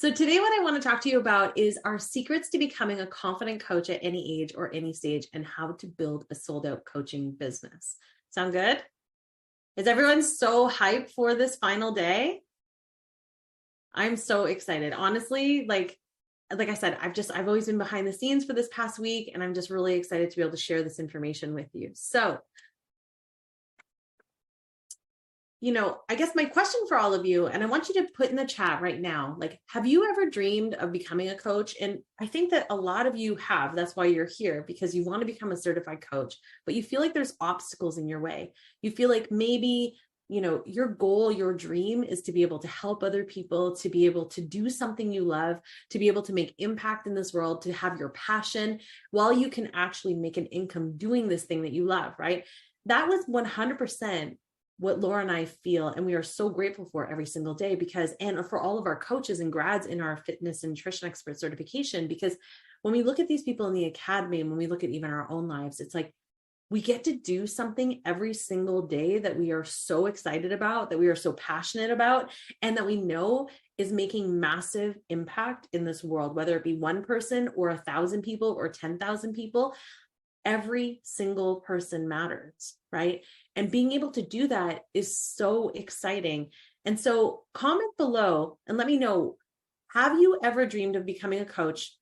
So today what I want to talk to you about is our secrets to becoming a confident coach at any age or any stage and how to build a sold out coaching business. Sound good? Is everyone so hyped for this final day? I'm so excited. Honestly, like I said, I've always been behind the scenes for this past week, and I'm just really excited to be able to share this information with you. So, I guess my question for all of you, and I want you to put in the chat right now, like, have you ever dreamed of becoming a coach? And I think that a lot of you have. That's why you're here, because you want to become a certified coach, but you feel like there's obstacles in your way. You feel like maybe, your goal, your dream is to be able to help other people, to be able to do something you love, to be able to make impact in this world, to have your passion while you can actually make an income doing this thing that you love, right? That was 100% what Laura and I feel, and we are so grateful for every single day and for all of our coaches and grads in our fitness and nutrition expert certification, because when we look at these people in the academy and when we look at even our own lives, it's like we get to do something every single day that we are so excited about, that we are so passionate about, and that we know is making massive impact in this world, whether it be one person or 1,000 people or 10,000 people. Every single person matters, right? And being able to do that is so exciting. And so comment below and let me know, have you ever dreamed of becoming a coach?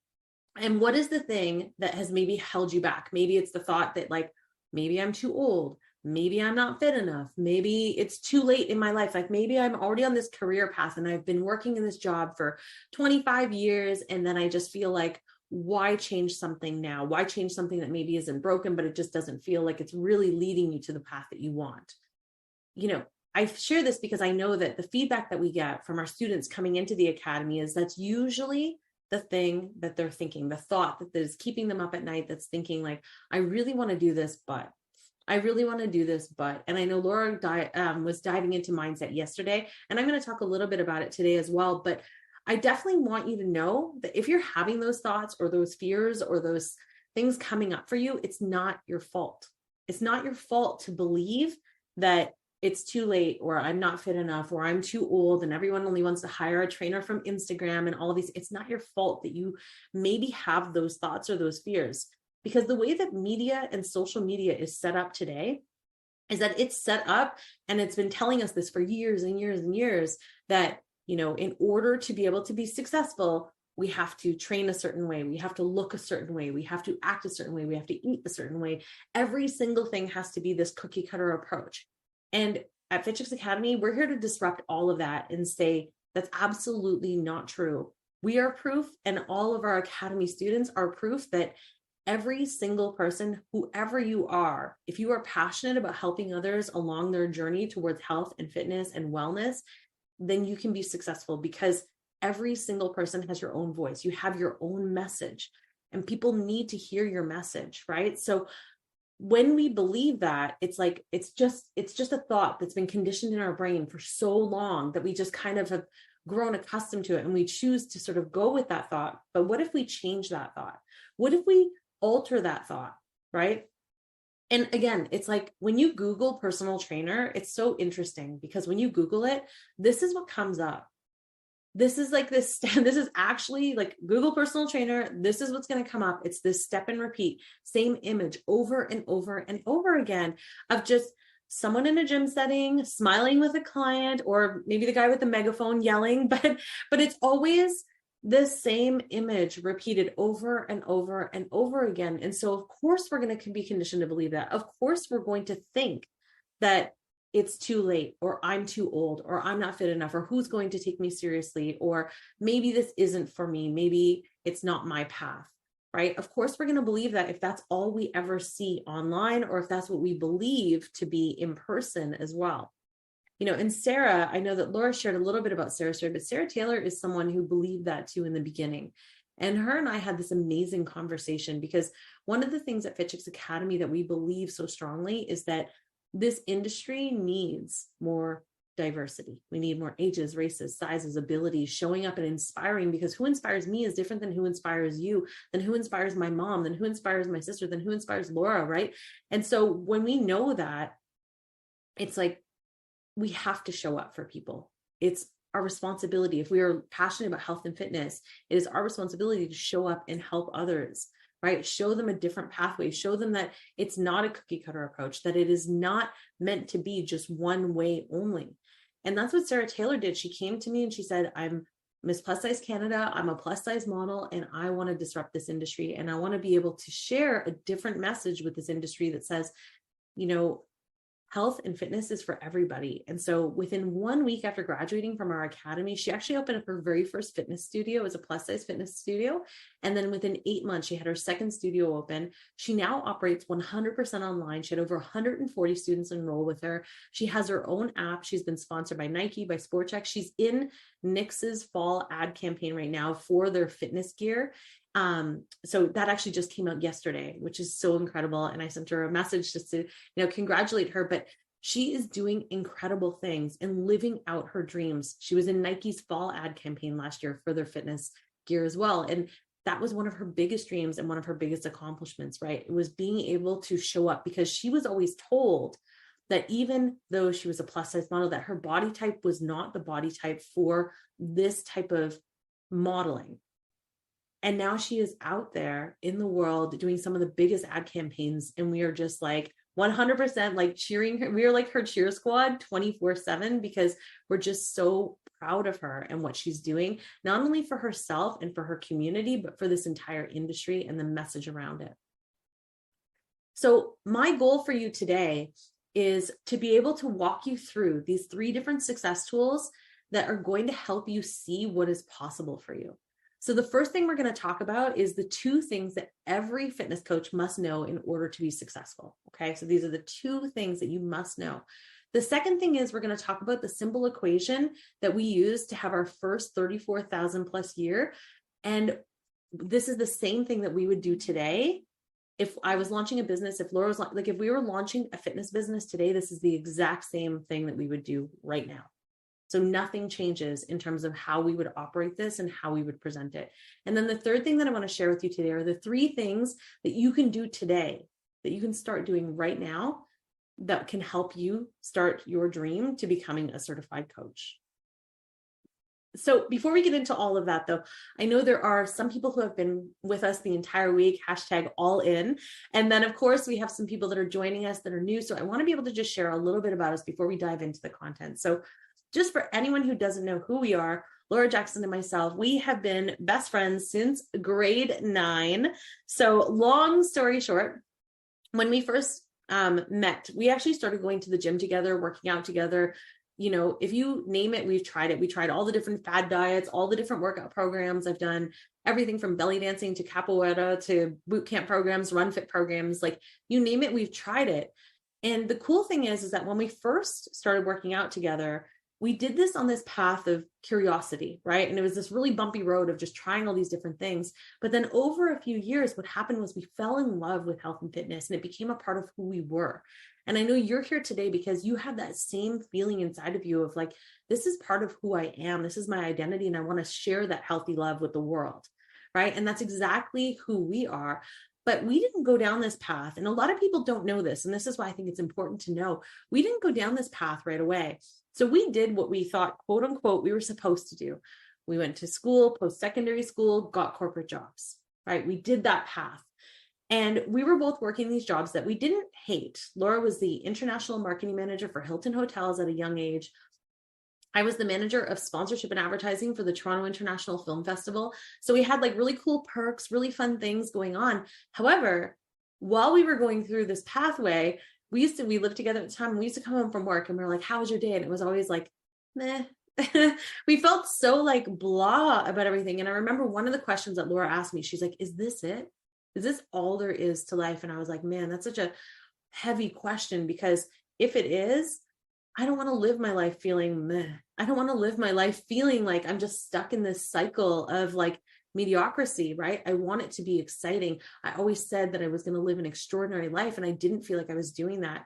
And what is the thing that has maybe held you back? Maybe it's the thought that, like, maybe I'm too old. Maybe I'm not fit enough. Maybe it's too late in my life. Like, maybe I'm already on this career path and I've been working in this job for 25 years. And then I just feel like, why change something now? Why change something that maybe isn't broken, but it just doesn't feel like it's really leading you to the path that you want? I share this because I know that the feedback that we get from our students coming into the academy is that's usually the thing that they're thinking, the thought that is keeping them up at night, that's thinking like, I really want to do this, but I really want to do this, but, and I know Laura was diving into mindset yesterday, and I'm going to talk a little bit about it today as well, but I definitely want you to know that if you're having those thoughts or those fears or those things coming up for you, it's not your fault. It's not your fault to believe that it's too late, or I'm not fit enough, or I'm too old and everyone only wants to hire a trainer from Instagram and all of these. It's not your fault that you maybe have those thoughts or those fears, because the way that media and social media is set up today is that it's set up, and it's been telling us this for years and years and years, that in order to be able to be successful, we have to train a certain way. We have to look a certain way. We have to act a certain way. We have to eat a certain way. Every single thing has to be this cookie cutter approach. And at FitChicks Academy, we're here to disrupt all of that and say that's absolutely not true. We are proof, and all of our academy students are proof that every single person, whoever you are, if you are passionate about helping others along their journey towards health and fitness and wellness, then you can be successful, because every single person has your own voice. You have your own message, and people need to hear your message, right? So when we believe that, it's like, it's just a thought that's been conditioned in our brain for so long that we just kind of have grown accustomed to it, and we choose to sort of go with that thought. But what if we change that thought? What if we alter that thought, right? And again, it's like when you Google personal trainer, it's so interesting, because when you Google it, this is what comes up. This is like this is actually like Google personal trainer. This is what's going to come up. It's this step and repeat, same image over and over and over again, of just someone in a gym setting, smiling with a client, or maybe the guy with the megaphone yelling, but it's always the same image repeated over and over and over again. And so of course we're going to be conditioned to believe that. Of course we're going to think that it's too late, or I'm too old, or I'm not fit enough, or who's going to take me seriously, or maybe this isn't for me, maybe it's not my path, right? Of course we're going to believe that if that's all we ever see online, or if that's what we believe to be in person as well. And Sarah, I know that Laura shared a little bit about Sarah's story, but Sarah Taylor is someone who believed that too in the beginning. And her and I had this amazing conversation, because one of the things at FitChicks Academy that we believe so strongly is that this industry needs more diversity. We need more ages, races, sizes, abilities, showing up and inspiring, because who inspires me is different than who inspires you, than who inspires my mom, than who inspires my sister, than who inspires Laura, right? And so when we know that, it's like, we have to show up for people. It's our responsibility. If we are passionate about health and fitness, it is our responsibility to show up and help others, right? Show them a different pathway, show them that it's not a cookie cutter approach, that it is not meant to be just one way only. And that's what Sarah Taylor did. She came to me and she said, I'm Miss Plus Size Canada. I'm a plus size model and I want to disrupt this industry. And I want to be able to share a different message with this industry that says, health and fitness is for everybody. And so within 1 week after graduating from our academy, she actually opened up her very first fitness studio. It was a plus size fitness studio. And then within 8 months, she had her second studio open. She now operates 100% online. She had over 140 students enroll with her. She has her own app. She's been sponsored by Nike, by Sport Check. She's in NYX's fall ad campaign right now for their fitness gear. So that actually just came out yesterday, which is so incredible. And I sent her a message just to, congratulate her, but she is doing incredible things and living out her dreams. She was in Nike's fall ad campaign last year for their fitness gear as well. And that was one of her biggest dreams and one of her biggest accomplishments, right? It was being able to show up, because she was always told that even though she was a plus size model, that her body type was not the body type for this type of modeling. And now she is out there in the world doing some of the biggest ad campaigns. And we are just like 100% like cheering her. We are like her cheer squad 24/7, because we're just so proud of her and what she's doing, not only for herself and for her community, but for this entire industry and the message around it. So my goal for you today is to be able to walk you through these 3 different success tools that are going to help you see what is possible for you. So the first thing we're going to talk about is the 2 things that every fitness coach must know in order to be successful. Okay. So these are the 2 things that you must know. The second thing is we're going to talk about the simple equation that we use to have our first 34,000 plus year. And this is the same thing that we would do today. If I was launching a business, if Laura was like, if we were launching a fitness business today, this is the exact same thing that we would do right now. So nothing changes in terms of how we would operate this and how we would present it. And then the third thing that I want to share with you today are the 3 things that you can do today, that you can start doing right now, that can help you start your dream to becoming a certified coach. So before we get into all of that though, I know there are some people who have been with us the entire week, #all-in. And then of course we have some people that are joining us that are new. So I want to be able to just share a little bit about us before we dive into the content. So just for anyone who doesn't know who we are, Laura Jackson and myself, we have been best friends since grade 9. So long story short, when we first met, we actually started going to the gym together, working out together. If you name it, we've tried it. We tried all the different fad diets, all the different workout programs. I've done everything from belly dancing to capoeira to bootcamp programs, run fit programs, like you name it, we've tried it. And the cool thing is that when we first started working out together, we did this on this path of curiosity, right? And it was this really bumpy road of just trying all these different things. But then over a few years, what happened was we fell in love with health and fitness, and it became a part of who we were. And I know you're here today because you have that same feeling inside of you of like, this is part of who I am. This is my identity. And I want to share that healthy love with the world, right? And that's exactly who we are. But we didn't go down this path. And a lot of people don't know this. And this is why I think it's important to know. We didn't go down this path right away. So we did what we thought, quote unquote, we were supposed to do. We went to school, post-secondary school, got corporate jobs, right? We did that path. And we were both working these jobs that we didn't hate. Laura was the international marketing manager for Hilton Hotels at a young age. I was the manager of sponsorship and advertising for the Toronto International Film Festival. So we had like really cool perks, really fun things going on. However, while we were going through this pathway, we lived together at the time, and we used to come home from work and we were like, how was your day? And it was always like, meh. We felt so like blah about everything. And I remember one of the questions that Laura asked me, she's like, is this it? Is this all there is to life? And I was like, man, that's such a heavy question, because if it is, I don't want to live my life feeling meh. I don't want to live my life feeling like I'm just stuck in this cycle of like mediocrity, right? I want it to be exciting. I always said that I was going to live an extraordinary life, and I didn't feel like I was doing that.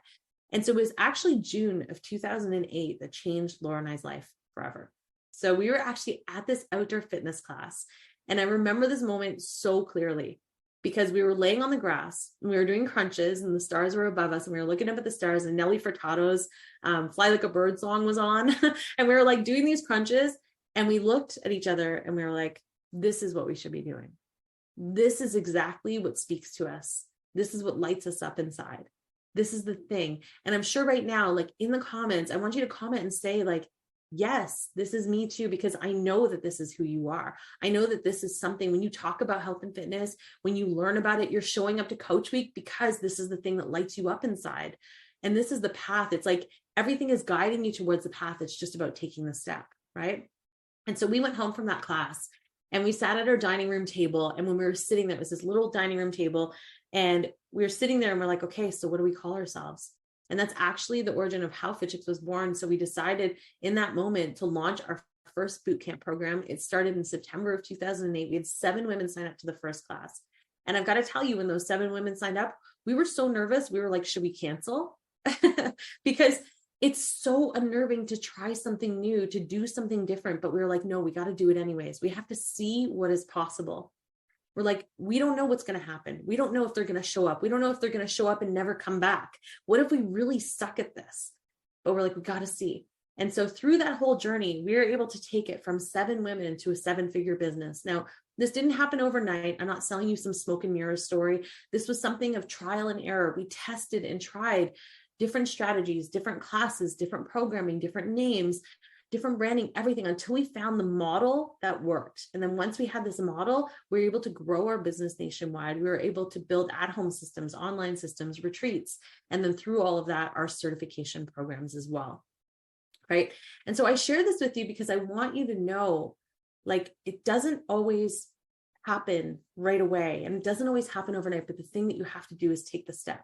And so it was actually June of 2008 that changed Laura and I's life forever. So we were actually at this outdoor fitness class, and I remember this moment so clearly. because we were laying on the grass and we were doing crunches and the stars were above us and we were looking up at the stars and Nelly Furtado's Fly Like a Bird song was on. And we were like doing these crunches and we looked at each other and we were like, this is what we should be doing. This is exactly what speaks to us. This is what lights us up inside. This is the thing. And I'm sure right now, like in the comments, I want you to comment and say like, yes, this is me too, because I know that this is who you are. I know that this is something when you talk about health and fitness, when you learn about it, you're showing up to Coach Week because this is the thing that lights you up inside. And this is the path. It's like everything is guiding you towards the path. It's just about taking the step, right? And so we went home from that class and we sat at our dining room table. And when we were sitting there, it was this little dining room table. And we were sitting there and we're like, okay, so what do we call ourselves? And that's actually the origin of how FitChicks was born. So we decided in that moment to launch our first bootcamp program. It started in September of 2008. We had 7 women sign up to the first class. And I've got to tell you, when those 7 women signed up, we were so nervous. We were like, should we cancel? Because it's so unnerving to try something new, to do something different. But we were like, no, we got to do it anyways. We have to see what is possible. We're like, we don't know what's going to happen. We don't know if they're going to show up. We don't know if they're going to show up and never come back. What if we really suck at this? But we're like, we got to see. And so through that whole journey, we were able to take it from 7 women to a 7-figure business. Now, this didn't happen overnight. I'm not selling you some smoke and mirrors story. This was something of trial and error. We tested and tried different strategies, different classes, different programming, different names, different branding, everything, until we found the model that worked. And then once we had this model, we were able to grow our business nationwide. We were able to build at-home systems, online systems, retreats, and then through all of that, our certification programs as well, right? And so I share this with you because I want you to know, like, it doesn't always happen right away, and it doesn't always happen overnight, but the thing that you have to do is take the step,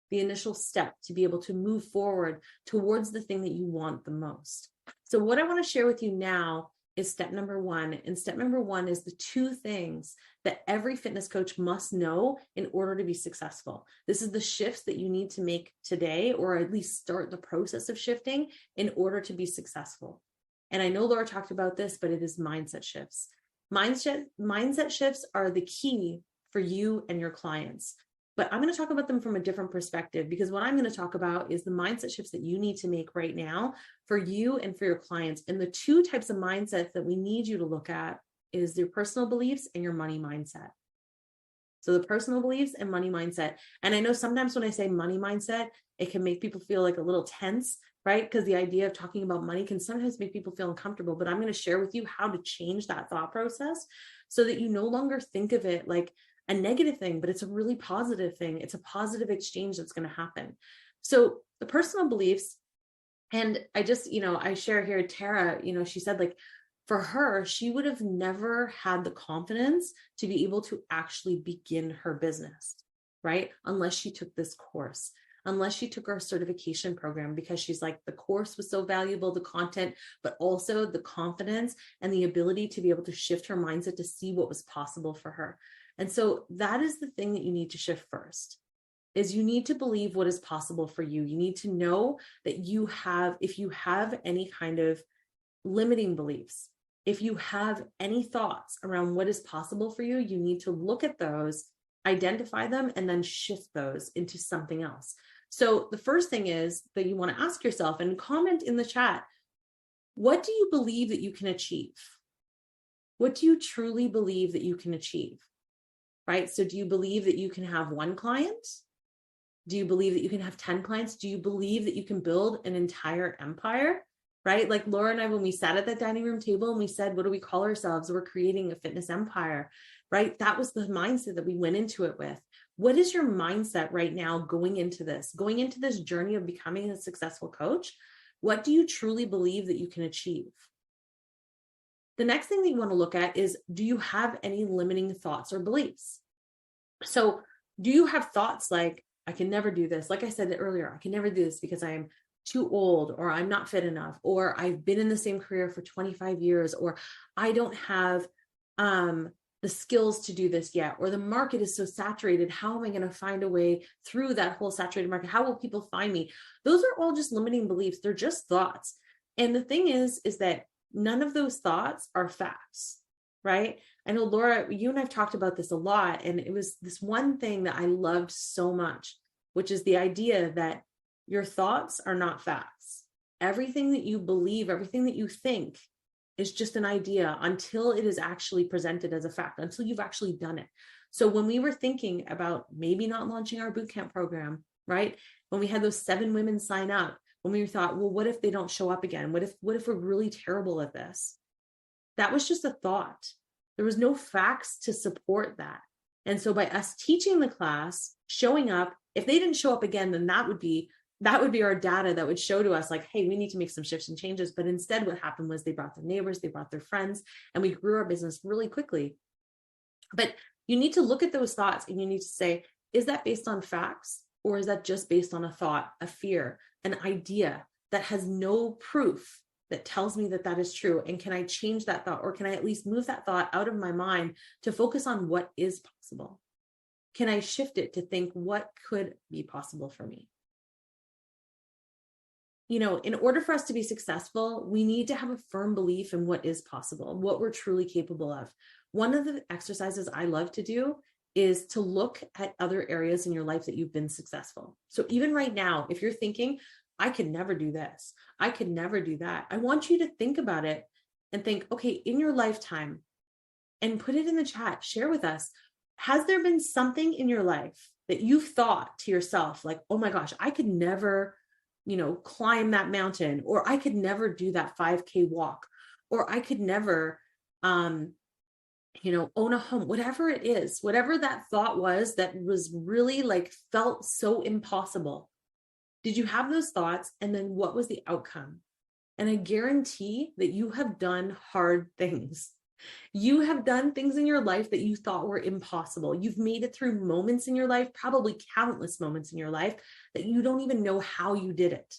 the initial step to be able to move forward towards the thing that you want the most. So what I want to share with you now is step number 1. And step number 1 is the 2 things that every fitness coach must know in order to be successful. This is the shifts that you need to make today, or at least start the process of shifting in order to be successful. And I know Laura talked about this, but it is mindset shifts. Mindset shifts are the key for you and your clients. But I'm going to talk about them from a different perspective, because what I'm going to talk about is the mindset shifts that you need to make right now for you and for your clients. And the 2 types of mindsets that we need you to look at is your personal beliefs and your money mindset. So the personal beliefs and money mindset. And I know sometimes when I say money mindset, it can make people feel like a little tense, right? Because the idea of talking about money can sometimes make people feel uncomfortable. But I'm going to share with you how to change that thought process so that you no longer think of it like a negative thing, but it's a really positive thing. It's a positive exchange that's going to happen. So the personal beliefs, and I just, I share here, Tara, she said, like, for her, she would have never had the confidence to be able to actually begin her business, right? Unless she took this course, unless she took our certification program, because she's like, the course was so valuable, the content, but also the confidence and the ability to be able to shift her mindset to see what was possible for her. And so that is the thing that you need to shift first, is you need to believe what is possible for you. You need to know that if you have any kind of limiting beliefs, if you have any thoughts around what is possible for you, you need to look at those, identify them, and then shift those into something else. So the first thing is that you want to ask yourself, and comment in the chat, what do you believe that you can achieve? What do you truly believe that you can achieve? Right? So do you believe that you can have 1 client? Do you believe that you can have 10 clients? Do you believe that you can build an entire empire? Right? Like Laura and I, when we sat at that dining room table and we said, what do we call ourselves? We're creating a fitness empire, right? That was the mindset that we went into it with. What is your mindset right now going into this journey of becoming a successful coach? What do you truly believe that you can achieve? The next thing that you want to look at is, do you have any limiting thoughts or beliefs? So do you have thoughts like, I can never do this? Like I said earlier, I can never do this because I'm too old, or I'm not fit enough, or I've been in the same career for 25 years, or I don't have the skills to do this yet, or the market is so saturated. How am I going to find a way through that whole saturated market? How will people find me? Those are all just limiting beliefs. They're just thoughts. And the thing is that none of those thoughts are facts, right? I know, Laura, you and I've talked about this a lot, and it was this one thing that I loved so much, which is the idea that your thoughts are not facts. Everything that you believe, everything that you think is just an idea until it is actually presented as a fact, until you've actually done it. So when we were thinking about maybe not launching our bootcamp program, right? When we had those 7 women sign up, when we thought, well, what if they don't show up again? What if we're really terrible at this? That was just a thought. There was no facts to support that. And so by us teaching the class, showing up, if they didn't show up again, then that would be our data that would show to us like, hey, we need to make some shifts and changes. But instead, what happened was they brought their neighbors, they brought their friends, and we grew our business really quickly. But you need to look at those thoughts and you need to say, is that based on facts? Or is that just based on a thought, a fear, an idea that has no proof that tells me that that is true? And can I change that thought? Or can I at least move that thought out of my mind to focus on what is possible? Can I shift it to think what could be possible for me? You know, in order for us to be successful, we need to have a firm belief in what is possible, what we're truly capable of. One of the exercises I love to do is to look at other areas in your life that you've been successful. So even right now, if you're thinking, I could never do this, I could never do that, I want you to think about it and think, okay, in your lifetime, and put it in the chat, share with us, has there been something in your life that you've thought to yourself, like, oh my gosh, I could never, climb that mountain, or I could never do that 5K walk, or I could never, own a home, whatever it is, whatever that thought was that was really like felt so impossible. Did you have those thoughts? And then what was the outcome? And I guarantee that you have done hard things. You have done things in your life that you thought were impossible. You've made it through moments in your life, probably countless moments in your life, that you don't even know how you did it,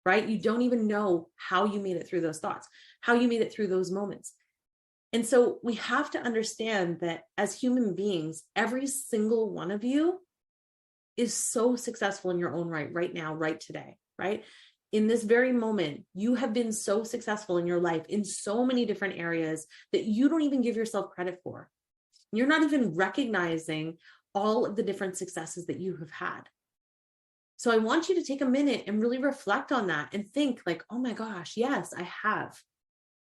right? You don't even know how you made it through those thoughts, how you made it through those moments. And so we have to understand that as human beings, every single one of you is so successful in your own right now, right today, right? In this very moment, you have been so successful in your life in so many different areas that you don't even give yourself credit for. You're not even recognizing all of the different successes that you have had. So I want you to take a minute and really reflect on that and think like, oh my gosh, yes, I have.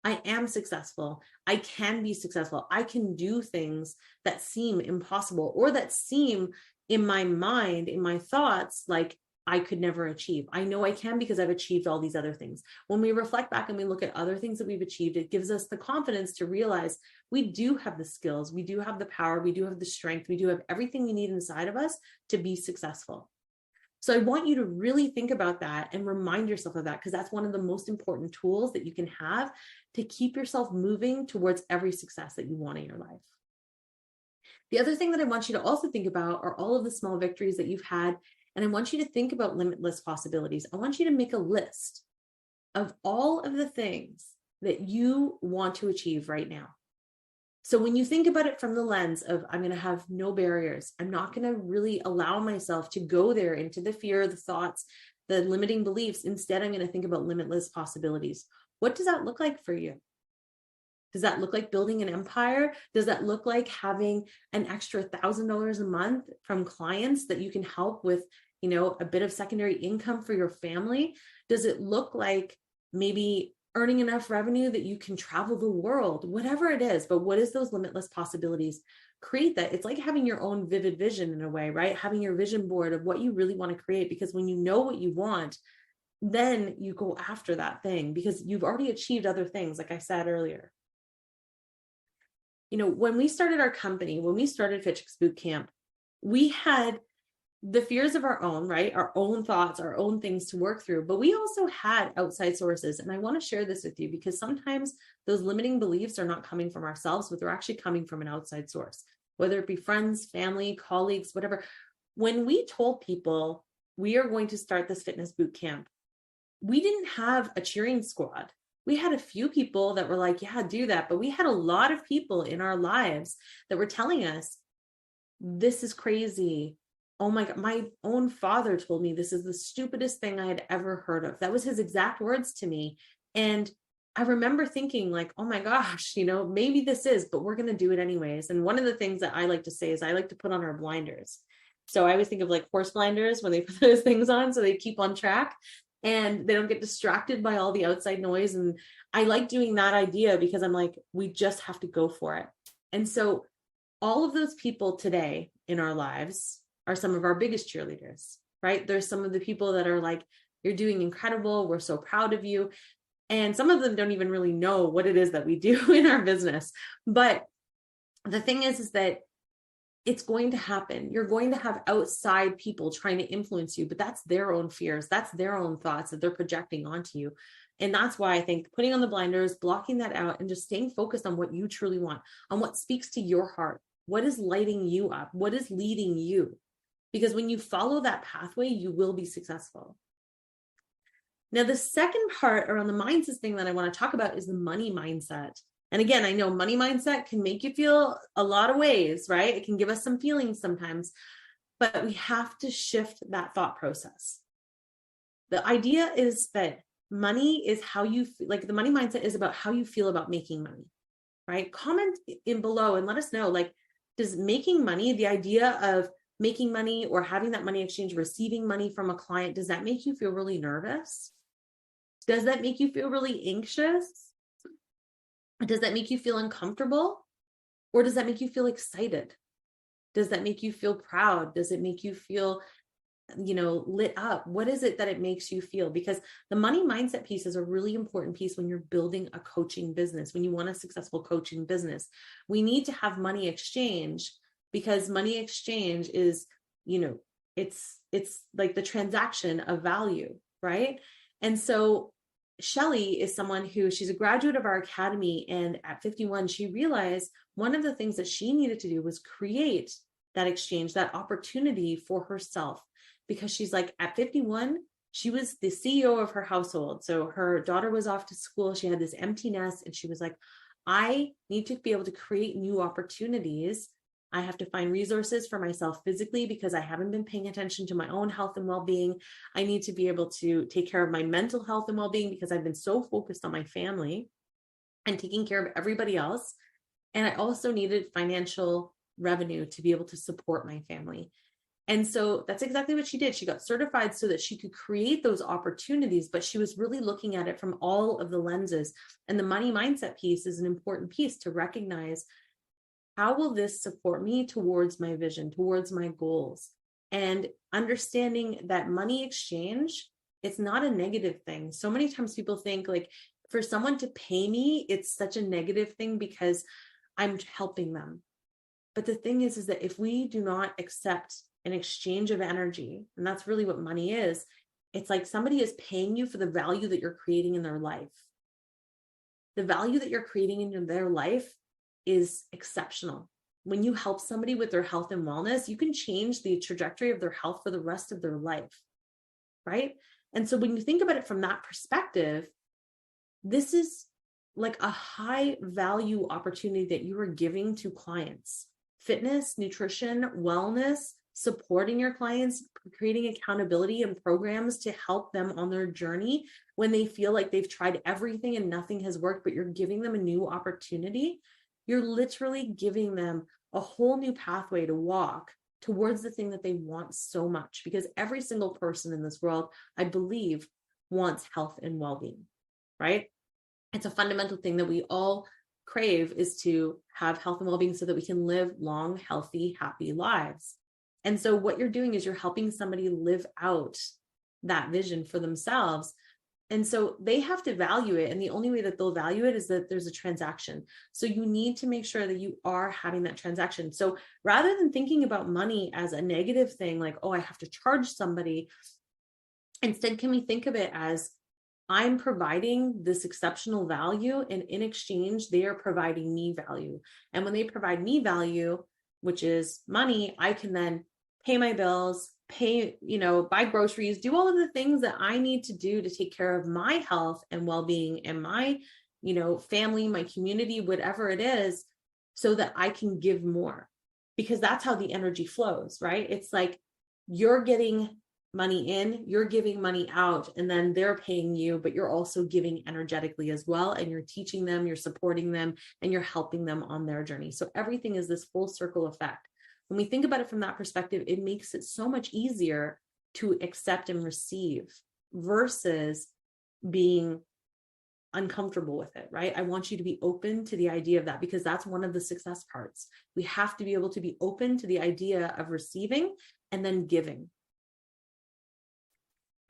I am successful. I can be successful. I can do things that seem impossible or that seem in my mind, in my thoughts, like I could never achieve. I know I can because I've achieved all these other things. When we reflect back and we look at other things that we've achieved, it gives us the confidence to realize we do have the skills, we do have the power, we do have the strength, we do have everything we need inside of us to be successful. So I want you to really think about that and remind yourself of that, because that's one of the most important tools that you can have to keep yourself moving towards every success that you want in your life. The other thing that I want you to also think about are all of the small victories that you've had. And I want you to think about limitless possibilities. I want you to make a list of all of the things that you want to achieve right now. So when you think about it from the lens of, I'm going to have no barriers, I'm not going to really allow myself to go there into the fear, the thoughts, the limiting beliefs. Instead, I'm going to think about limitless possibilities. What does that look like for you? Does that look like building an empire? Does that look like having an extra $1,000 a month from clients that you can help with, a bit of secondary income for your family? Does it look like maybe earning enough revenue that you can travel the world? Whatever it is, but what is those limitless possibilities? Create that. It's like having your own vivid vision in a way, right? Having your vision board of what you really want to create, because when you know what you want, then you go after that thing because you've already achieved other things, like I said earlier. When we started our company, when we started FitChicks Bootcamp, we had the fears of our own, right? Our own thoughts, our own things to work through, but we also had outside sources. And I want to share this with you because sometimes those limiting beliefs are not coming from ourselves, but they're actually coming from an outside source, whether it be friends, family, colleagues, whatever. When we told people we are going to start this fitness bootcamp, we didn't have a cheering squad. We had a few people that were like, yeah, do that. But we had a lot of people in our lives that were telling us, this is crazy. Oh my God, my own father told me this is the stupidest thing I had ever heard of. That was his exact words to me. And I remember thinking like, oh my gosh, maybe this is, but we're going to do it anyways. And one of the things that I like to say is I like to put on our blinders. So I always think of like horse blinders when they put those things on so they keep on track and they don't get distracted by all the outside noise. And I like doing that idea because I'm like, we just have to go for it. And so all of those people today in our lives are some of our biggest cheerleaders, right? There's some of the people that are like, you're doing incredible. We're so proud of you. And some of them don't even really know what it is that we do in our business. But the thing is that it's going to happen. You're going to have outside people trying to influence you, but that's their own fears. That's their own thoughts that they're projecting onto you. And that's why I think putting on the blinders, blocking that out, and just staying focused on what you truly want, on what speaks to your heart, what is lighting you up, what is leading you. Because when you follow that pathway, you will be successful. Now, the second part around the mindset thing that I want to talk about is the money mindset. And again, I know money mindset can make you feel a lot of ways, right? It can give us some feelings sometimes, but we have to shift that thought process. The idea is that money is how you feel, like the money mindset is about how you feel about making money, right? Comment in below and let us know, like, does making money, the idea of making money or having that money exchange, receiving money from a client, does that make you feel really nervous? Does that make you feel really anxious? Does that make you feel uncomfortable? Or does that make you feel excited? Does that make you feel proud? Does it make you feel, lit up? What is it that it makes you feel? Because the money mindset piece is a really important piece when you're building a coaching business, when you want a successful coaching business. We need to have money exchange because money exchange is, it's like the transaction of value, right? And so Shelly is someone who, she's a graduate of our academy, and at 51, she realized one of the things that she needed to do was create that exchange, that opportunity for herself, because she's like, at 51, she was the CEO of her household. So her daughter was off to school. She had this empty nest, and she was like, I need to be able to create new opportunities. I have to find resources for myself physically because I haven't been paying attention to my own health and well-being. I need to be able to take care of my mental health and well-being because I've been so focused on my family and taking care of everybody else. And I also needed financial revenue to be able to support my family. And so that's exactly what she did. She got certified so that she could create those opportunities, but she was really looking at it from all of the lenses. And the money mindset piece is an important piece to recognize, how will this support me towards my vision, towards my goals? And understanding that money exchange, it's not a negative thing. So many times people think like, for someone to pay me, it's such a negative thing because I'm helping them. But the thing is that if we do not accept an exchange of energy, and that's really what money is, it's like somebody is paying you for the value that you're creating in their life. The value that you're creating in their life is exceptional. When you help somebody with their health and wellness, you can change the trajectory of their health for the rest of their life, right? And so when you think about it from that perspective, this is like a high value opportunity that you are giving to clients. Fitness, nutrition, wellness, supporting your clients, creating accountability and programs to help them on their journey when they feel like they've tried everything and nothing has worked, but you're giving them a new opportunity. You're literally giving them a whole new pathway to walk towards the thing that they want so much, because every single person in this world, I believe, wants health and well-being, right? It's a fundamental thing that we all crave, is to have health and well-being so that we can live long, healthy, happy lives. And so what you're doing is you're helping somebody live out that vision for themselves. And so they have to value it. And the only way that they'll value it is that there's a transaction. So you need to make sure that you are having that transaction. So rather than thinking about money as a negative thing, like, oh, I have to charge somebody, instead, can we think of it as, I'm providing this exceptional value, and in exchange, they are providing me value. And when they provide me value, which is money, I can then pay my bills, buy groceries, do all of the things that I need to do to take care of my health and well-being and my, family, my community, whatever it is, so that I can give more, because that's how the energy flows, right? It's like you're getting money in, you're giving money out, and then they're paying you, but you're also giving energetically as well. And you're teaching them, you're supporting them, and you're helping them on their journey. So everything is this full circle effect. When we think about it from that perspective, it makes it so much easier to accept and receive versus being uncomfortable with it, right? I want you to be open to the idea of that, because that's one of the success parts. We have to be able to be open to the idea of receiving and then giving.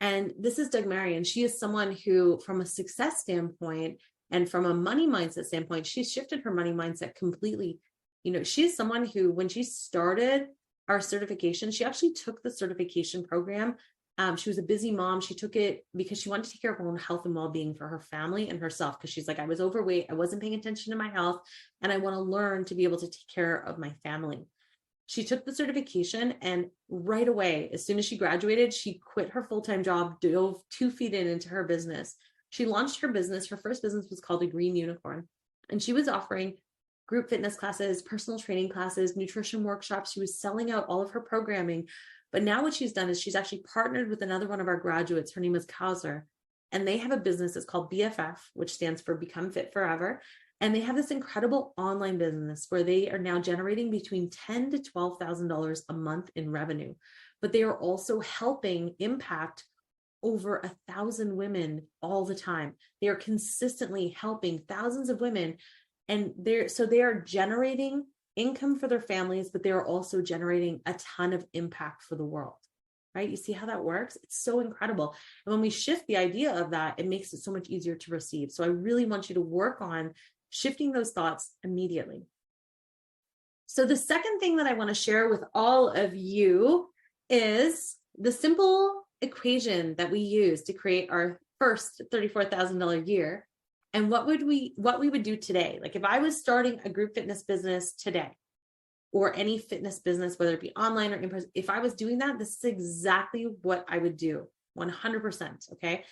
And this is Doug Marion. She is someone who, from a success standpoint and from a money mindset standpoint, she's shifted her money mindset completely. You know, she's someone who, when she started our certification, she actually took the certification program. She was a busy mom. She took it because she wanted to take care of her own health and well-being for her family and herself. Because she's like, I was overweight, I wasn't paying attention to my health, and I want to learn to be able to take care of my family. She took the certification, and right away, as soon as she graduated, she quit her full-time job, dove 2 feet into her business. She launched her business. Her first business was called A Green Unicorn, and she was offering group fitness classes, personal training classes, nutrition workshops. She was selling out all of her programming. But now what she's done is she's actually partnered with another one of our graduates. Her name is Kauser, and they have a business that's called BFF, which stands for Become Fit Forever. And they have this incredible online business where they are now generating between $10,000 to $12,000 a month in revenue. But they are also helping impact over 1,000 women all the time. They are consistently helping thousands of women. And they are generating income for their families, but they're also generating a ton of impact for the world, right? You see how that works? It's so incredible. And when we shift the idea of that, it makes it so much easier to receive. So I really want you to work on shifting those thoughts immediately. So the second thing that I want to share with all of you is the simple equation that we use to create our first $34,000 year. And what we would do today. Like if I was starting a group fitness business today, or any fitness business, whether it be online or in person, if I was doing that, this is exactly what I would do, 100%, okay?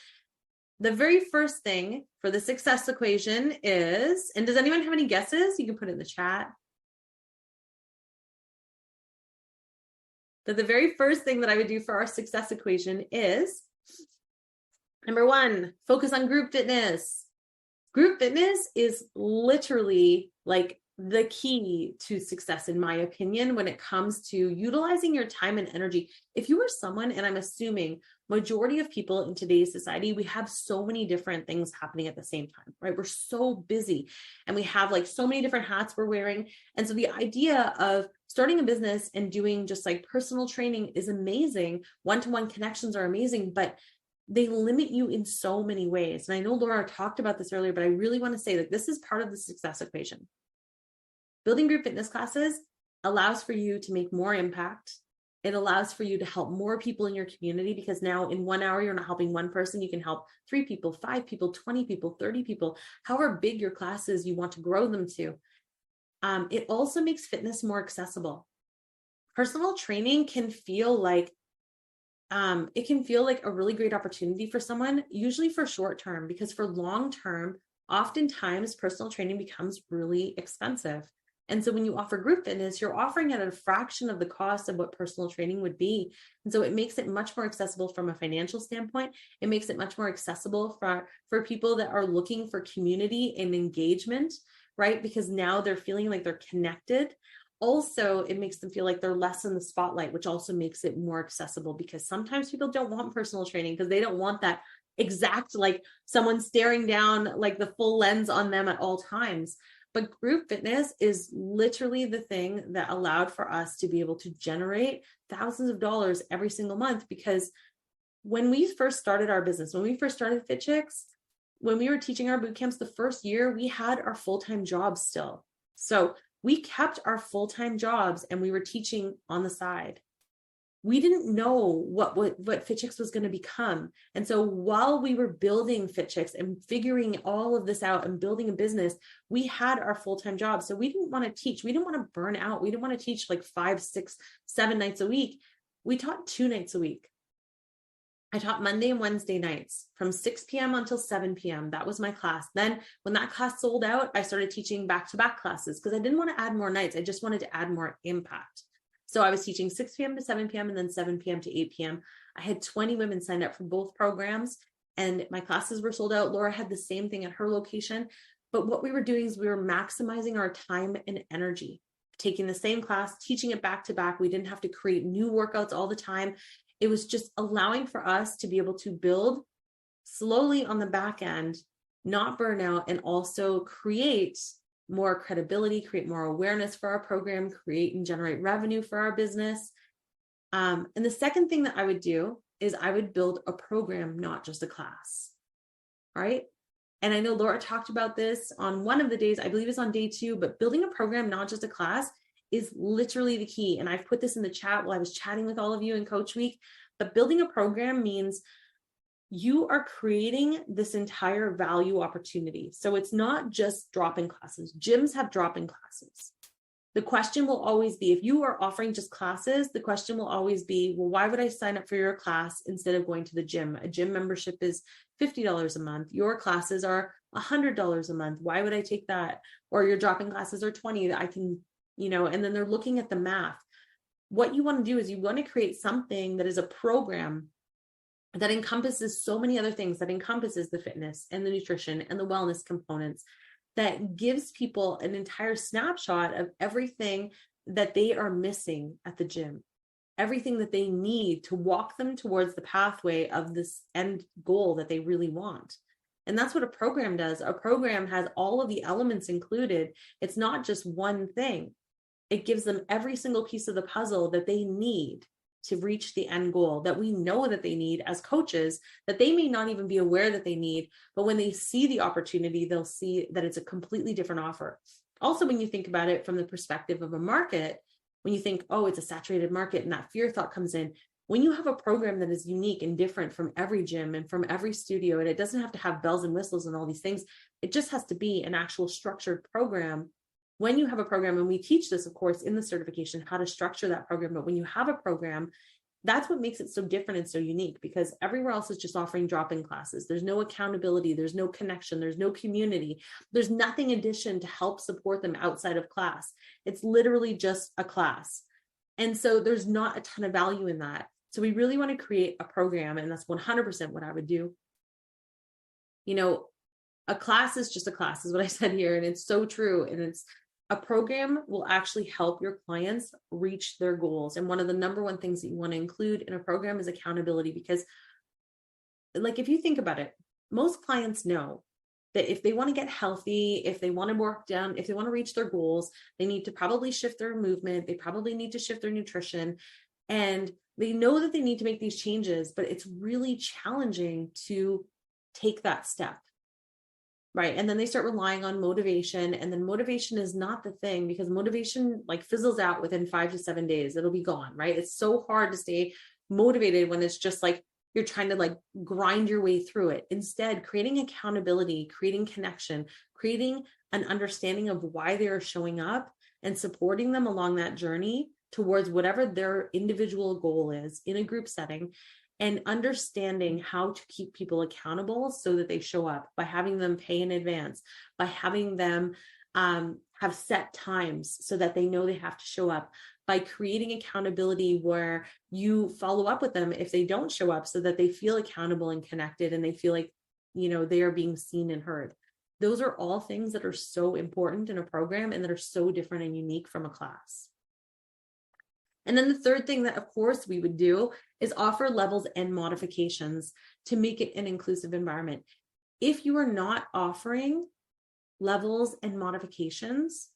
The very first thing for the success equation is, and does anyone have any guesses? You can put it in the chat. But the very first thing that I would do for our success equation is, number 1, focus on group fitness. Group fitness is literally like the key to success, in my opinion, when it comes to utilizing your time and energy. If you are someone, and I'm assuming majority of people in today's society, we have so many different things happening at the same time, right? We're so busy and we have like so many different hats we're wearing. And so the idea of starting a business and doing just like personal training is amazing. One-to-one connections are amazing, but they limit you in so many ways. And I know Laura talked about this earlier, but I really want to say that this is part of the success equation. Building group fitness classes allows for you to make more impact. It allows for you to help more people in your community, because now in 1 hour, you're not helping one person. You can help 3 people, 5 people, 20 people, 30 people, however big your classes you want to grow them to. It also makes fitness more accessible. Personal training can feel like a really great opportunity for someone, usually for short term, because for long term, oftentimes personal training becomes really expensive. And so when you offer group fitness, you're offering it at a fraction of the cost of what personal training would be. And so it makes it much more accessible from a financial standpoint. It makes it much more accessible for people that are looking for community and engagement, right? Because now they're feeling like they're connected. Also, it makes them feel like they're less in the spotlight, which also makes it more accessible, because sometimes people don't want personal training because they don't want that exact, like someone staring down like the full lens on them at all times. But group fitness is literally the thing that allowed for us to be able to generate thousands of dollars every single month. Because when we first started our business, when we first started Fit Chicks, when we were teaching our boot camps the first year, we had our full-time jobs still. So we kept our full-time jobs and we were teaching on the side. We didn't know what Fit Chicks was going to become. And so while we were building Fit Chicks and figuring all of this out and building a business, we had our full-time jobs. So we didn't want to teach. We didn't want to burn out. We didn't want to teach like 5, 6, 7 nights a week. We taught 2 nights a week. I taught Monday and Wednesday nights from 6 p.m. until 7 p.m. That was my class. Then when that class sold out, I started teaching back-to-back classes because I didn't want to add more nights. I just wanted to add more impact. So I was teaching 6 p.m. to 7 p.m. and then 7 p.m. to 8 p.m. I had 20 women signed up for both programs, and my classes were sold out. Laura had the same thing at her location. But what we were doing is we were maximizing our time and energy, taking the same class, teaching it back to back. We didn't have to create new workouts all the time. It was just allowing for us to be able to build slowly on the back end, not burn out, and also create more credibility, create more awareness for our program, create and generate revenue for our business. And the second thing that I would do is I would build a program, not just a class, right? And I know Laura talked about this on one of the days, I believe it's on day 2, but building a program, not just a class, is literally the key. And I've put this in the chat while I was chatting with all of you in Coach Week, but building a program means you are creating this entire value opportunity. So it's not just drop-in classes. Gyms have drop-in classes. The question will always be, if you are offering just classes, the question will always be, well, why would I sign up for your class instead of going to the gym? A gym membership is $50 a month. Your classes are $100 a month. Why would I take that? Or your drop-in classes are 20 that I can, and then they're looking at the math. What you want to do is you want to create something that is a program that encompasses so many other things, that encompasses the fitness and the nutrition and the wellness components, that gives people an entire snapshot of everything that they are missing at the gym, everything that they need to walk them towards the pathway of this end goal that they really want. And that's what a program does. A program has all of the elements included. It's not just one thing. It gives them every single piece of the puzzle that they need to reach the end goal, that we know that they need as coaches, that they may not even be aware that they need, but when they see the opportunity, they'll see that it's a completely different offer. Also, when you think about it from the perspective of a market, when you think, oh, it's a saturated market, and that fear thought comes in, when you have a program that is unique and different from every gym and from every studio, and it doesn't have to have bells and whistles and all these things, it just has to be an actual structured program. When you have a program, and we teach this, of course, in the certification, how to structure that program, but when you have a program, that's what makes it so different and so unique, because everywhere else is just offering drop-in classes. There's no accountability, there's no connection, there's no community, there's nothing in addition to help support them outside of class. It's literally just a class. And so there's not a ton of value in that. So we really want to create a program, and that's 100% what I would do. A class is just a class, is what I said here, and it's so true. And it's a program will actually help your clients reach their goals. And one of the number one things that you want to include in a program is accountability, because if you think about it, most clients know that if they want to get healthy, if they want to work down, if they want to reach their goals, they need to probably shift their movement. They probably need to shift their nutrition, and they know that they need to make these changes, but it's really challenging to take that step. Right. And then they start relying on motivation, and then motivation is not the thing, because motivation fizzles out within 5 to 7 days. It'll be gone. Right. It's so hard to stay motivated when it's just you're trying to grind your way through it. Instead, creating accountability, creating connection, creating an understanding of why they are showing up, and supporting them along that journey towards whatever their individual goal is in a group setting, and understanding how to keep people accountable so that they show up, by having them pay in advance, by having them have set times so that they know they have to show up, by creating accountability where you follow up with them if they don't show up, so that they feel accountable and connected, and they feel like, they are being seen and heard. Those are all things that are so important in a program, and that are so different and unique from a class. And then the third thing that, of course, we would do is offer levels and modifications to make it an inclusive environment. If you are not offering levels and modifications,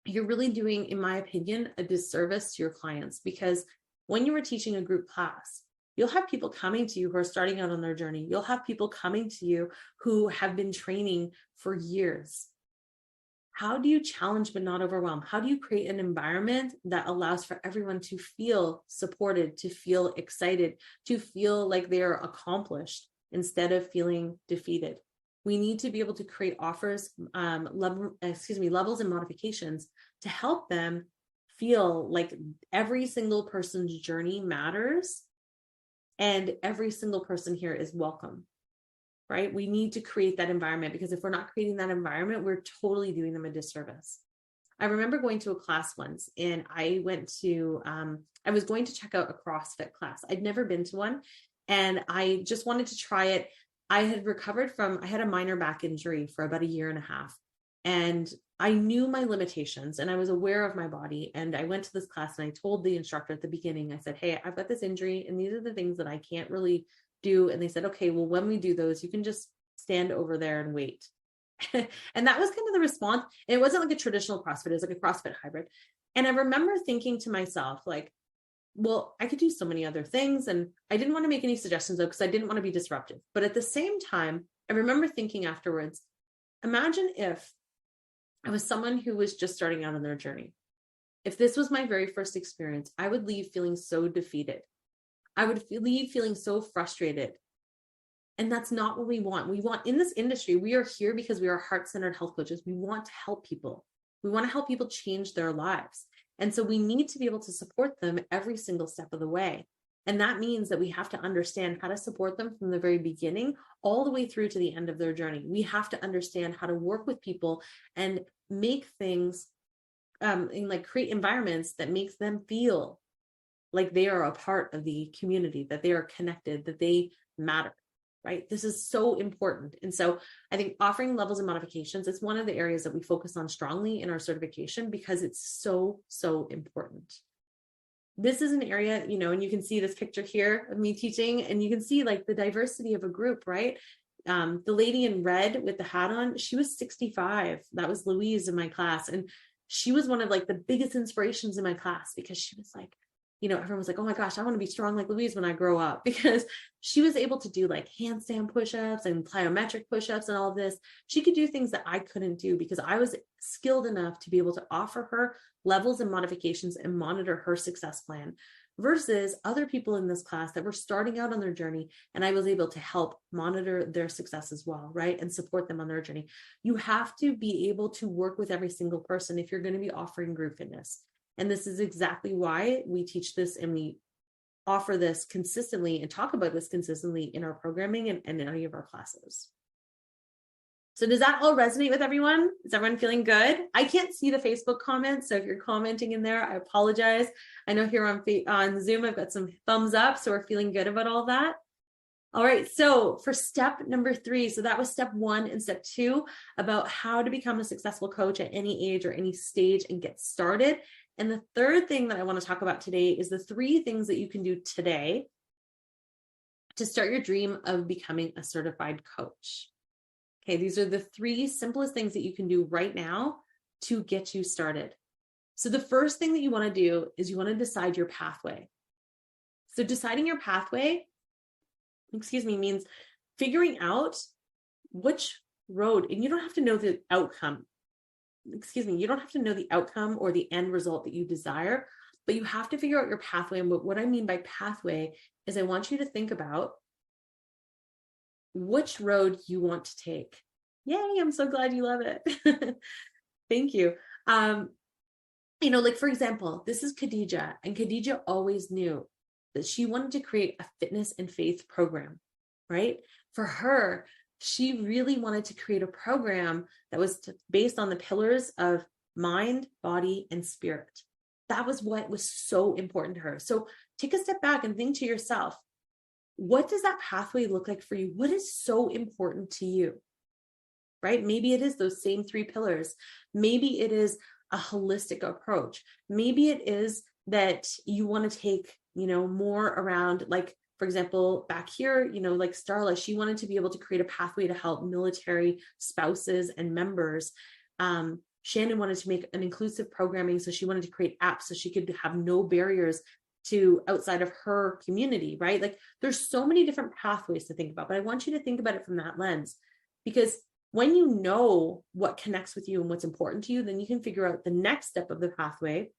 you're really doing, in my opinion, a disservice to your clients, because when you are teaching a group class, you'll have people coming to you who are starting out on their journey. You'll have people coming to you who have been training for years. How do you challenge but not overwhelm? How do you create an environment that allows for everyone to feel supported, to feel excited, to feel like they are accomplished instead of feeling defeated? We need to be able to create offers, levels and modifications to help them feel like every single person's journey matters, and every single person here is welcome. Right? We need to create that environment, because if we're not creating that environment, we're totally doing them a disservice. I remember going to a class once, and I was going to check out a CrossFit class. I'd never been to one, and I just wanted to try it. I had a minor back injury for about a year and a half, and I knew my limitations and I was aware of my body. And I went to this class and I told the instructor at the beginning, I said, hey, I've got this injury and these are the things that I can't really do. And they said, okay, well, when we do those, you can just stand over there and wait. And that was kind of the response. And it wasn't like a traditional CrossFit, it was like a CrossFit hybrid. And I remember thinking to myself, like, well, I could do so many other things. And I didn't want to make any suggestions though, because I didn't want to be disruptive. But at the same time, I remember thinking afterwards, imagine if I was someone who was just starting out on their journey. If this was my very first experience, I would leave feeling so defeated. I would leave feeling so frustrated. And that's not what we want. We want, in this industry, we are here because we are heart-centered health coaches. We want to help people. We want to help people change their lives. And so we need to be able to support them every single step of the way. And that means that we have to understand how to support them from the very beginning all the way through to the end of their journey. We have to understand how to work with people and make things and like create environments that makes them feel like they are a part of the community, that they are connected, that they matter, right? This is so important. And so I think offering levels and modifications is one of the areas that we focus on strongly in our certification because it's so, so important. This is an area, and you can see this picture here of me teaching, and you can see like the diversity of a group, right? The lady in red with the hat on, she was 65. That was Louise in my class. And she was one of like the biggest inspirations in my class because she was like, everyone was like, oh my gosh, I want to be strong like Louise when I grow up, because she was able to do like handstand push-ups and plyometric push-ups and all of this. She could do things that I couldn't do because I was skilled enough to be able to offer her levels and modifications and monitor her success plan versus other people in this class that were starting out on their journey. And I was able to help monitor their success as well, right? And support them on their journey. You have to be able to work with every single person if you're going to be offering group fitness. And this is exactly why we teach this and we offer this consistently and talk about this consistently in our programming and in any of our classes. So does that all resonate with everyone? Is everyone feeling good? I can't see the Facebook comments, so if you're commenting in there, I apologize. I know here on Zoom, I've got some thumbs up, so we're feeling good about all that. All right, so for step number 3, so that was step 1 and step 2 about how to become a successful coach at any age or any stage and get started. And the third thing that I want to talk about today is the 3 things that you can do today to start your dream of becoming a certified coach. Okay, these are the 3 simplest things that you can do right now to get you started. So the first thing that you want to do is you want to decide your pathway. So deciding your pathway, means figuring out which road, and you don't have to know the outcome. You don't have to know the outcome or the end result that you desire, but you have to figure out your pathway. And what I mean by pathway is I want you to think about which road you want to take. Yay, I'm so glad you love it. Thank you. Like for example, this is Khadija, and Khadija always knew that she wanted to create a fitness and faith program, right? For her, she really wanted to create a program that was based on the pillars of mind, body, and spirit. That was what was so important to her. So take a step back and think to yourself, what does that pathway look like for you? What is so important to you, right? Maybe it is those same 3 pillars. Maybe it is a holistic approach. Maybe it is that you want to take, more around, like, for example, back here, like Starla, she wanted to be able to create a pathway to help military spouses and members. Shannon wanted to make an inclusive programming. So she wanted to create apps so she could have no barriers to outside of her community, right? Like there's so many different pathways to think about, but I want you to think about it from that lens, because when you know what connects with you and what's important to you, then you can figure out the next step of the pathway,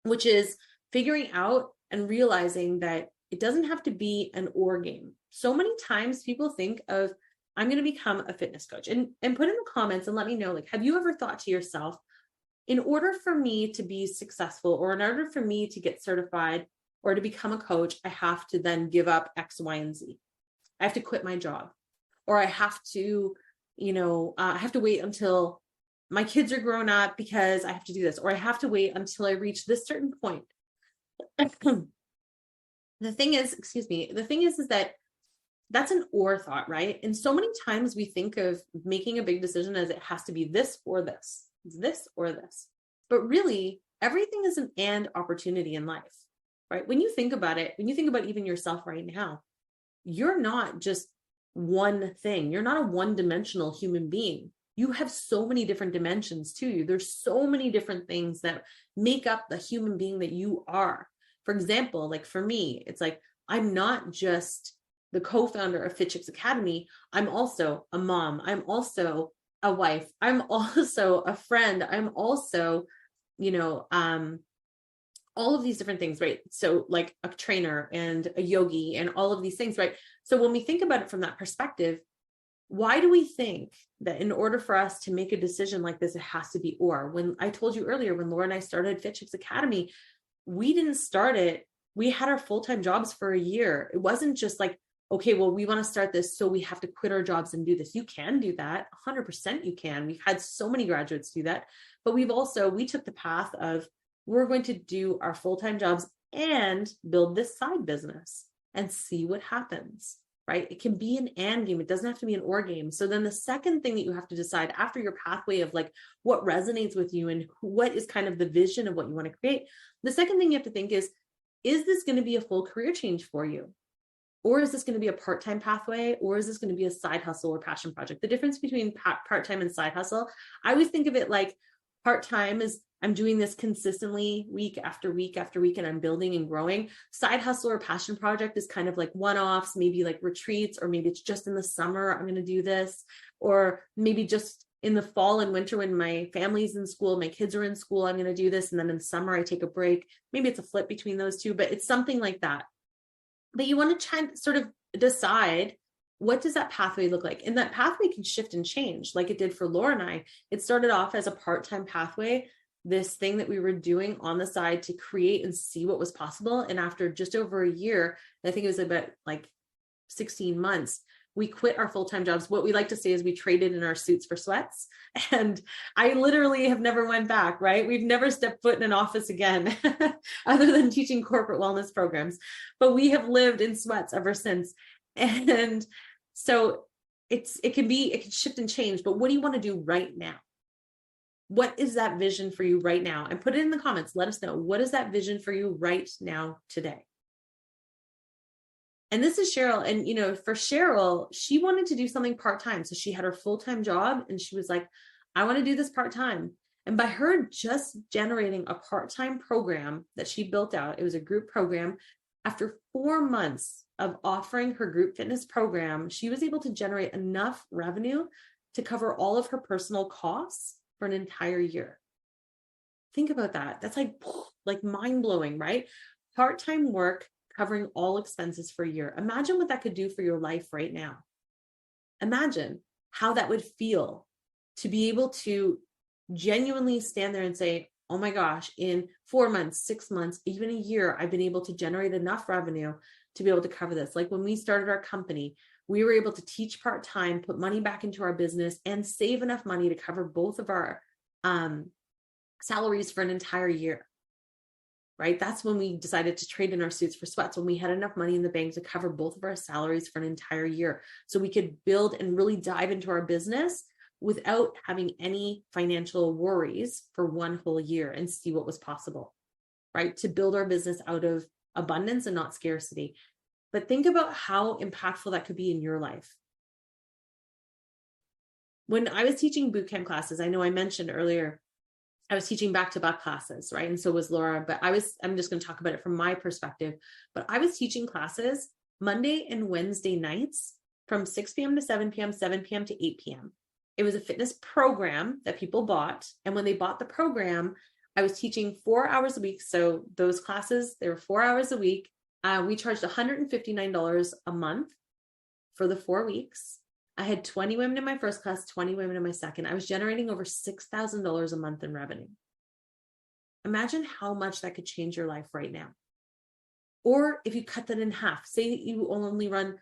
which is figuring out and realizing that it doesn't have to be an or game. So many times people think of, I'm going to become a fitness coach, and put in the comments and let me know, like, have you ever thought to yourself, in order for me to be successful, or in order for me to get certified or to become a coach, I have to then give up X, Y, and Z. I have to quit my job, or I have to, I have to wait until my kids are grown up because I have to do this, or I have to wait until I reach this certain point. The thing is, is that that's an or thought, right? And so many times we think of making a big decision as it has to be this or this, this or this. But really, everything is an and opportunity in life, right? When you think about it, when you think about even yourself right now, you're not just one thing. You're not a one-dimensional human being. You have so many different dimensions to you. There's so many different things that make up the human being that you are. For example, like for me, it's like, I'm not just the co-founder of Fit Chicks Academy. I'm also a mom. I'm also a wife. I'm also a friend. I'm also, all of these different things, right? So like a trainer and a yogi and all of these things, right? So when we think about it from that perspective, why do we think that in order for us to make a decision like this, it has to be or? When I told you earlier, when Laura and I started Fit Chicks Academy, we didn't start it. We had our full-time jobs for a year. It wasn't just like, okay, well, we want to start this, so we have to quit our jobs and do this. You can do that. 100% you can. We've had so many graduates do that. But we took the path of, we're going to do our full-time jobs and build this side business and see what happens, right? It can be an and game. It doesn't have to be an or game. So then the second thing that you have to decide after your pathway of like what resonates with you and what is kind of the vision of what you want to create, the second thing you have to think is this going to be a full career change for you? Or is this going to be a part-time pathway? Or is this going to be a side hustle or passion project? The difference between part-time and side hustle, I always think of it like part-time is I'm doing this consistently week after week after week, and I'm building and growing. Side hustle or passion project is kind of like one-offs, maybe like retreats, or maybe it's just in the summer, I'm going to do this, or maybe just in the fall and winter when my family's in school, my kids are in school, I'm going to do this. And then in summer, I take a break. Maybe it's a flip between those two, but it's something like that. But you want to try and sort of decide, what does that pathway look like? And that pathway can shift and change like it did for Laura and I. It started off as a part-time pathway, this thing that we were doing on the side to create and see what was possible. And after just over a year, I think it was about like 16 months, we quit our full-time jobs. What we like to say is we traded in our suits for sweats. And I literally have never went back, right? We've never stepped foot in an office again, other than teaching corporate wellness programs. But we have lived in sweats ever since. And so it can shift and change. But what do you want to do right now? What is that vision for you right now? And put it in the comments. Let us know. What is that vision for you right now today? And this is Cheryl. And, for Cheryl, she wanted to do something part-time. So she had her full-time job and she was like, I want to do this part-time. And by her just generating a part-time program that she built out, it was a group program. After 4 months of offering her group fitness program, she was able to generate enough revenue to cover all of her personal costs for an entire year. Think about that. That's like mind-blowing, right? Part-time work covering all expenses for a year. Imagine what that could do for your life right now. Imagine how that would feel to be able to genuinely stand there and say, oh my gosh, in 4 months, 6 months, even a year, I've been able to generate enough revenue to be able to cover this. Like when we started our company, we were able to teach part-time, put money back into our business, and save enough money to cover both of our salaries for an entire year. Right? That's when we decided to trade in our suits for sweats, when we had enough money in the bank to cover both of our salaries for an entire year. So we could build and really dive into our business without having any financial worries for one whole year and see what was possible, right? To build our business out of abundance and not scarcity. But think about how impactful that could be in your life. When I was teaching bootcamp classes, I know I mentioned earlier, I was teaching back-to-back classes, right? And so was Laura, but I'm just going to talk about it from my perspective, but I was teaching classes Monday and Wednesday nights from 6 p.m. to 7 p.m., 7 p.m. to 8 p.m. It was a fitness program that people bought. And when they bought the program, I was teaching 4 hours a week. So those classes, they were 4 hours a week. We charged $159 a month for the 4 weeks. I had 20 women in my first class, 20 women in my second. I was generating over $6,000 a month in revenue. Imagine how much that could change your life right now. Or if you cut that in half, say you only run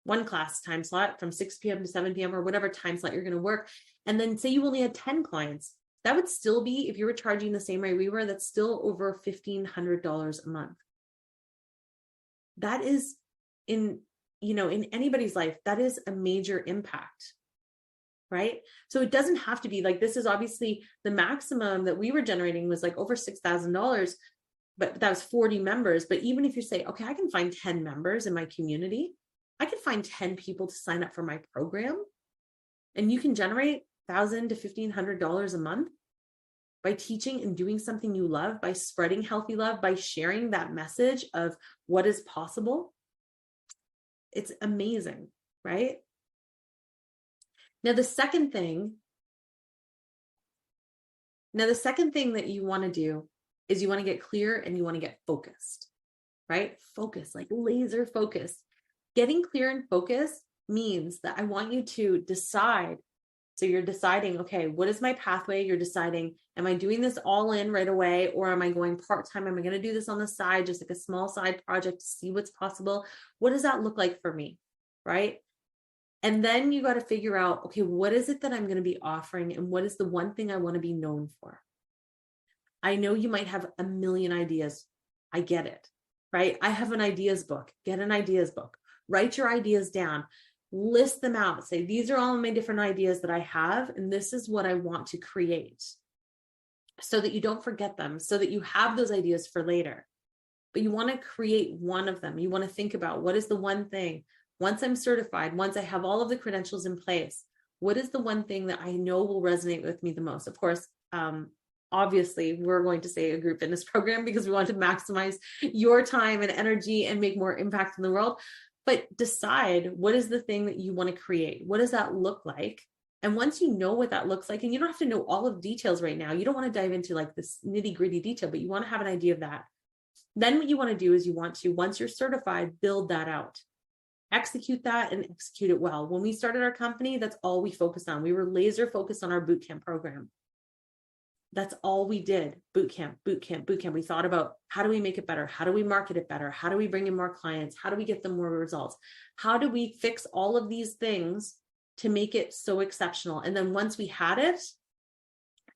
one class time slot from 6 p.m. to 7 p.m. or whatever time slot you're going to work. And then say you only had 10 clients. That would still be, if you were charging the same rate we were, that's still over $1,500 a month. That is in anybody's life, that is a major impact, right? So it doesn't have to be like, this is obviously the maximum that we were generating was like over $6,000, but that was 40 members. But even if you say, okay, I can find 10 members in my community, I can find 10 people to sign up for my program, and you can generate $1,000 to $1,500 a month by teaching and doing something you love, by spreading healthy love, by sharing that message of what is possible. It's amazing, right? Now, the second thing that you want to do is you want to get clear and you want to get focused, right? Focus, like laser focus. Getting clear and focused means that I want you to decide. So you're deciding, okay, what is my pathway? You're deciding, am I doing this all in right away? Or am I going part-time? Am I going to do this on the side, just like a small side project to see what's possible? What does that look like for me, right? And then you got to figure out, okay, what is it that I'm going to be offering? And what is the one thing I want to be known for? I know you might have a million ideas. I get it, right? I have an ideas book. Get an ideas book. Write your ideas down. List them out. Say, these are all of my different ideas that I have, and this is what I want to create, so that you don't forget them, so that you have those ideas for later. But you want to create one of them. You want to think about, what is the one thing, once I'm certified, once I have all of the credentials in place, what is the one thing that I know will resonate with me the most? Of course, obviously, we're going to say a group fitness program because we want to maximize your time and energy and make more impact in the world. But decide, what is the thing that you want to create? What does that look like? And once you know what that looks like, and you don't have to know all of the details right now, you don't want to dive into like this nitty gritty detail, but you want to have an idea of that. Then what you want to do is you want to, once you're certified, build that out. Execute that and execute it well. When we started our company, that's all we focused on. We were laser focused on our bootcamp program. That's all we did. Bootcamp, bootcamp, bootcamp. We thought about, how do we make it better? How do we market it better? How do we bring in more clients? How do we get them more results? How do we fix all of these things to make it so exceptional? And then once we had it,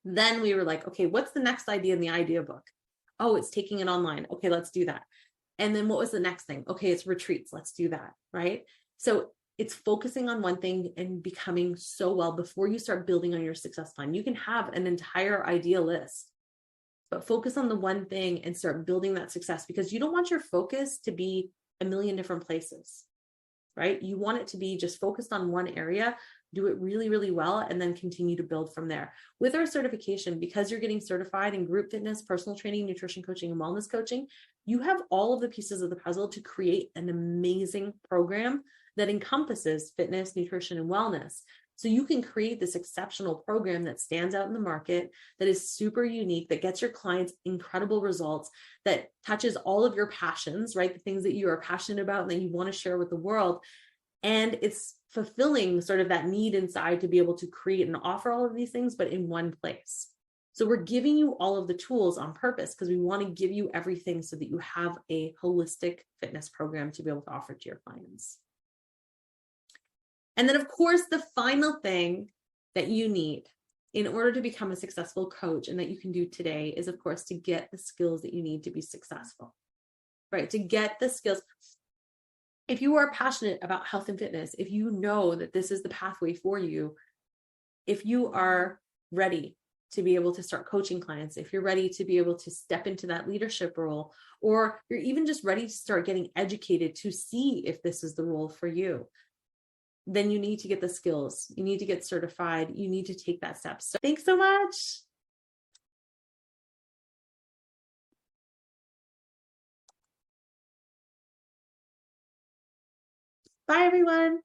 then we were like, okay, what's the next idea in the idea book? Oh, it's taking it online. Okay, let's do that. And then what was the next thing? Okay, it's retreats. Let's do that, right? So it's focusing on one thing and becoming so well before you start building on your success plan. You can have an entire idea list, but focus on the one thing and start building that success, because you don't want your focus to be a million different places, right? You want it to be just focused on one area, do it really, really well, and then continue to build from there. With our certification, because you're getting certified in group fitness, personal training, nutrition coaching, and wellness coaching, you have all of the pieces of the puzzle to create an amazing program that encompasses fitness, nutrition, and wellness. So you can create this exceptional program that stands out in the market, that is super unique, that gets your clients incredible results, that touches all of your passions, right? The things that you are passionate about and that you want to share with the world. And it's fulfilling sort of that need inside to be able to create and offer all of these things, but in one place. So we're giving you all of the tools on purpose because we want to give you everything so that you have a holistic fitness program to be able to offer to your clients. And then, of course, the final thing that you need in order to become a successful coach, and that you can do today, is, of course, to get the skills that you need to be successful, right? To get the skills. If you are passionate about health and fitness, if you know that this is the pathway for you, if you are ready to be able to start coaching clients, if you're ready to be able to step into that leadership role, or you're even just ready to start getting educated to see if this is the role for you, then you need to get the skills. You need to get certified. You need to take that step. So thanks so much. Bye, everyone.